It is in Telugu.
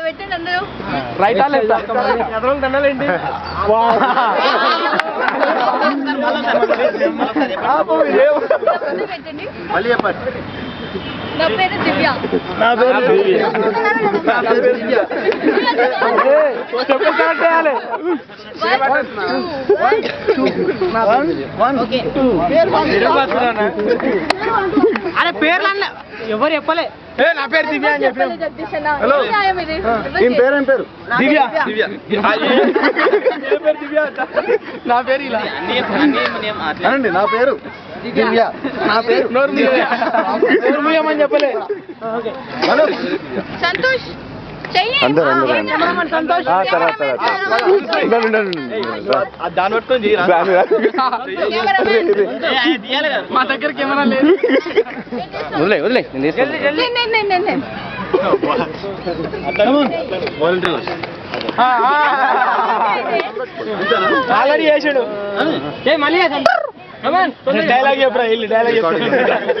పెట్టండి అందరూ. రైట్ ఆ లెఫ్ట్ దండాలేంటి పెట్టండి. మళ్ళీ చెప్పండి. నా పేరు దివ్య. నా పేరు దివ్య. చెప్పు స్టార్ట్ చేయాలి. అరే పేర్లు అన్న ఎవరు చెప్పలే. నా పేరు దివ్య అని చెప్పి. పేరేం పేరు? దివ్య. నా పేరు ఇలా అనండి. నా పేరు దివ్య. నా పేరు నోర్మూయమని చెప్పలే. సంతోష్ చెయ్యి. సంతోష్ దాన్ని పట్టుకొని మా దగ్గర కెమెరా లేదు. వదిలే ఆల్రెడీ చేసాడు. మళ్ళీ డైలాగ్ చెప్పరా. డైలాగ్ చెప్పరా.